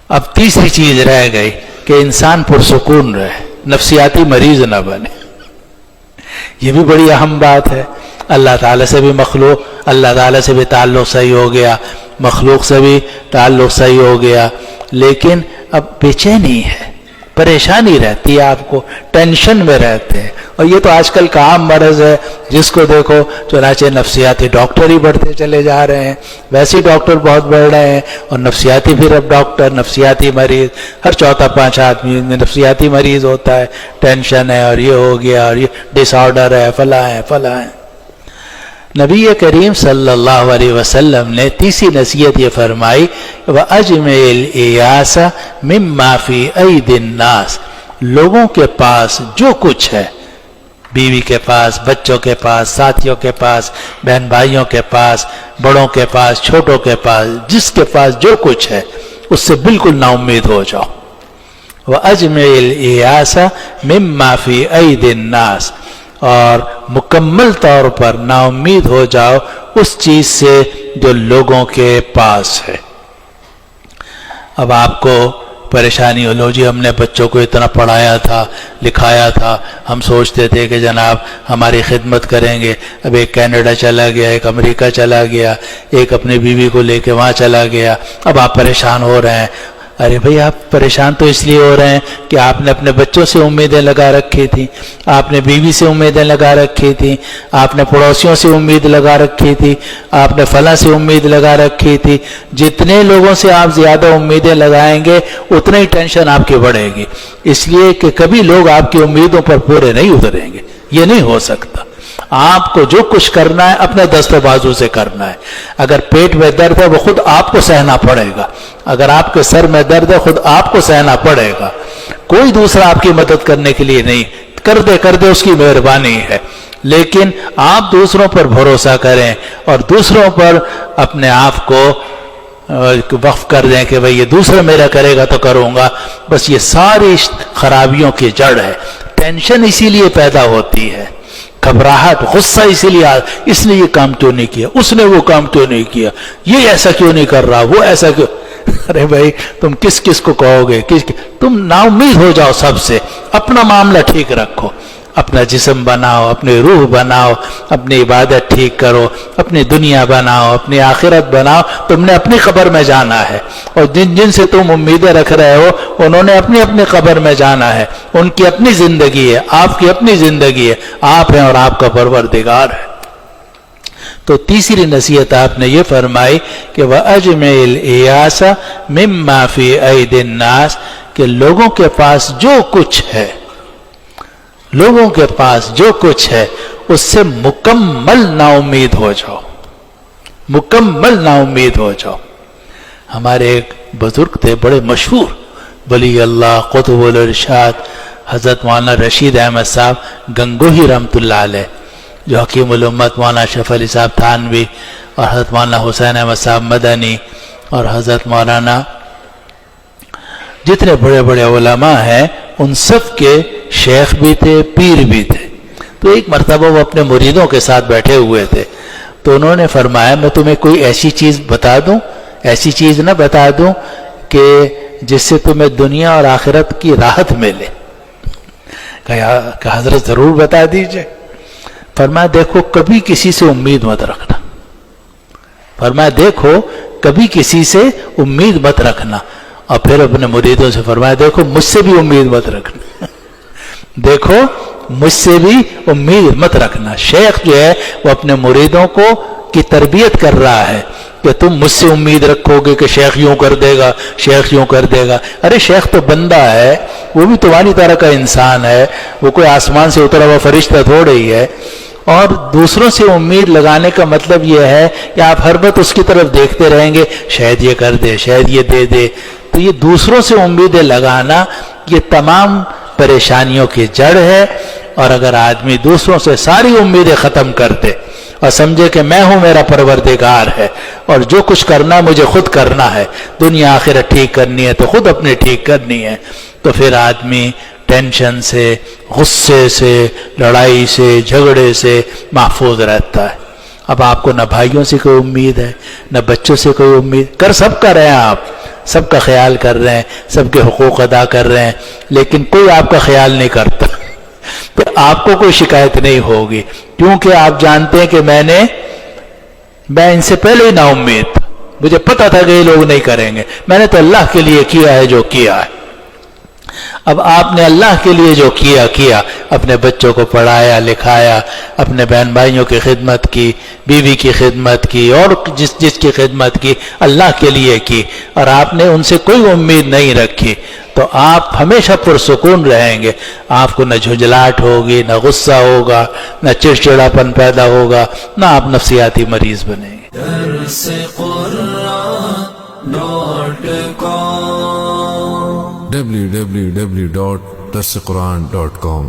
اب تیسری چیز رہ گئی کہ انسان پرسکون رہے، نفسیاتی مریض نہ بنے. یہ بھی بڑی اہم بات ہے. اللہ تعالیٰ سے بھی اللہ تعالیٰ سے بھی تعلق صحیح ہو گیا، مخلوق سے بھی تعلق صحیح ہو گیا، لیکن اب بے چینی ہے، پریشانی رہتی ہے، آپ کو ٹینشن میں رہتے ہیں. اور یہ تو آج کل کا عام مرض ہے، جس کو دیکھو چنانچہ نفسیاتی ڈاکٹر ہی بڑھتے چلے جا رہے ہیں. ویسے ہی ڈاکٹر بہت بڑھ رہے ہیں، اور نفسیاتی پھر اب ڈاکٹر، نفسیاتی مریض، ہر چوتھا پانچ آدمی نفسیاتی مریض ہوتا ہے. ٹینشن ہے، اور یہ ہو گیا، اور یہ ڈس آرڈر ہے، فلاں ہے فلاں ہے. نبی کریم صلی اللہ علیہ وسلم نے تیسری نصیحت یہ فرمائی، وَأَجْمِعِ الْإِيَاسَ مِمَّا فِي أَيْدِ النَّاسِ. لوگوں کے پاس جو کچھ ہے، بیوی کے پاس، بچوں کے پاس، ساتھیوں کے پاس، بہن بھائیوں کے پاس، بڑوں کے پاس، چھوٹوں کے پاس، جس کے پاس جو کچھ ہے اس سے بالکل نا امید ہو جاؤ. وَأَجْمِعِ الْإِيَاسَ مِمَّا فِي أَيْدِ النَّاسِ. اور مکمل طور پر نا امید ہو جاؤ اس چیز سے جو لوگوں کے پاس ہے. اب آپ کو پریشانی ہو، لو جی ہم نے بچوں کو اتنا پڑھایا تھا، لکھایا تھا، ہم سوچتے تھے کہ جناب ہماری خدمت کریں گے، اب ایک کینیڈا چلا گیا، ایک امریکہ چلا گیا، ایک اپنی بیوی کو لے کے وہاں چلا گیا، اب آپ پریشان ہو رہے ہیں. ارے بھئی آپ پریشان تو اس لیے ہو رہے ہیں کہ آپ نے اپنے بچوں سے امیدیں لگا رکھی تھی، آپ نے بیوی سے امیدیں لگا رکھی تھی، آپ نے پڑوسیوں سے امید لگا رکھی تھی، آپ نے فلاں سے امید لگا رکھی تھی. جتنے لوگوں سے آپ زیادہ امیدیں لگائیں گے اتنا ہی ٹینشن آپ کی بڑھے گی، اس لیے کہ کبھی لوگ آپ کی امیدوں پر پورے نہیں اتریں گے. یہ نہیں ہو سکتا. آپ کو جو کچھ کرنا ہے اپنے دست و بازو سے کرنا ہے. اگر پیٹ میں درد ہے وہ خود آپ کو سہنا پڑے گا، اگر آپ کے سر میں درد ہے خود آپ کو سہنا پڑے گا. کوئی دوسرا آپ کی مدد کرنے کے لیے نہیں، کر دے اس کی مہربانی ہے. لیکن آپ دوسروں پر بھروسہ کریں اور دوسروں پر اپنے آپ کو وقف کر دیں کہ بھئی یہ دوسرا میرا کرے گا تو کروں گا. بس یہ ساری خرابیوں کی جڑ ہے. ٹینشن اسی لیے پیدا ہوتی ہے، گھبراہٹ، غصہ اسی لیے، اس نے یہ کام کیوں نہیں کیا، اس نے وہ کام کیوں نہیں کیا، یہ ایسا کیوں نہیں کر رہا، وہ ایسا کیوں. ارے بھائی تم کس کو کہو گے، تم نا امید ہو جاؤ سب سے. اپنا معاملہ ٹھیک رکھو، اپنا جسم بناؤ، اپنی روح بناؤ، اپنی عبادت ٹھیک کرو، اپنی دنیا بناؤ، اپنی آخرت بناؤ. تم نے اپنی قبر میں جانا ہے، اور جن سے تم امیدیں رکھ رہے ہو انہوں نے اپنی قبر میں جانا ہے. ان کی اپنی زندگی ہے، آپ کی اپنی زندگی ہے، آپ ہیں اور آپ کا پروردگار ہے. تو تیسری نصیحت آپ نے یہ فرمائی کہ وَأَجْمِعِ الْإِيَاسَ مِمَّا فِي أَيْدِ النَّاسِ، کہ لوگوں کے پاس جو کچھ ہے، لوگوں کے پاس جو کچھ ہے اس سے مکمل نا امید ہو جاؤ، مکمل نا امید ہو جاؤ. ہمارے ایک بزرگ تھے بڑے مشہور ولی اللہ قطب الارشاد حضرت مولانا رشید احمد صاحب گنگوہی رحمۃ اللہ علیہ، جو حکیم الامت مولانا شرف علی صاحب تھانوی اور حضرت مولانا حسین احمد صاحب مدنی اور حضرت مولانا جتنے بڑے بڑے علماء ہیں ان سب کے شیخ بھی تھے، پیر بھی تھے. تو ایک مرتبہ وہ اپنے مریدوں کے ساتھ بیٹھے ہوئے تھے، تو انہوں نے فرمایا میں تمہیں کوئی ایسی چیز بتا دوں، ایسی چیز نہ بتا دوں کہ جس سے تمہیں دنیا اور آخرت کی راحت ملے. کہ حضرت ضرور بتا دیجئے. فرمایا دیکھو کبھی کسی سے امید مت رکھنا، فرمایا دیکھو کبھی کسی سے امید مت رکھنا. اور پھر اپنے مریدوں سے فرمایا دیکھو مجھ سے بھی امید مت رکھنا، دیکھو مجھ سے بھی امید مت رکھنا. شیخ جو ہے وہ اپنے مریدوں کو کی تربیت کر رہا ہے کہ تم مجھ سے امید رکھو گے کہ شیخ یوں کر دے گا، شیخ یوں کر دے گا. ارے شیخ تو بندہ ہے، وہ بھی تمہاری طرح کا انسان ہے، وہ کوئی آسمان سے اترا ہوا فرشتہ تھوڑا ہی ہے. اور دوسروں سے امید لگانے کا مطلب یہ ہے کہ آپ ہر وقت اس کی طرف دیکھتے رہیں گے، شاید یہ کر دے، شاید یہ دے دے. تو یہ دوسروں سے امیدیں لگانا یہ تمام پریشانیوں کی جڑ ہے. اور اگر آدمی دوسروں سے ساری امیدیں ختم کر دے اور سمجھے کہ میں ہوں، میرا پروردگار ہے اور جو کچھ کرنا مجھے خود کرنا ہے، دنیا آخرت ٹھیک کرنی ہے تو خود اپنے ٹھیک کرنی ہے، تو پھر آدمی ٹینشن سے، غصے سے، لڑائی سے، جھگڑے سے محفوظ رہتا ہے. اب آپ کو نہ بھائیوں سے کوئی امید ہے، نہ بچوں سے کوئی امید، کر سب کا رہے ہیں آپ، سب کا خیال کر رہے ہیں، سب کے حقوق ادا کر رہے ہیں، لیکن کوئی آپ کا خیال نہیں کرتا، تو آپ کو کوئی شکایت نہیں ہوگی، کیونکہ آپ جانتے ہیں کہ میں ان سے پہلے ہی نا امید تھا، مجھے پتا تھا کہ یہ لوگ نہیں کریں گے، میں نے تو اللہ کے لیے کیا ہے جو کیا ہے۔ اب آپ نے اللہ کے لیے جو کیا، اپنے بچوں کو پڑھایا لکھایا، اپنے بہن بھائیوں کی خدمت کی، بیوی کی خدمت کی، اور جس کی خدمت کی اللہ کے لیے کی، اور آپ نے ان سے کوئی امید نہیں رکھی، تو آپ ہمیشہ پرسکون رہیں گے، آپ کو نہ جھنجھلاہٹ ہوگی، نہ غصہ ہوگا، نہ چڑچڑاپن پیدا ہوگا، نہ آپ نفسیاتی مریض بنیں گے۔ www.darsequran.com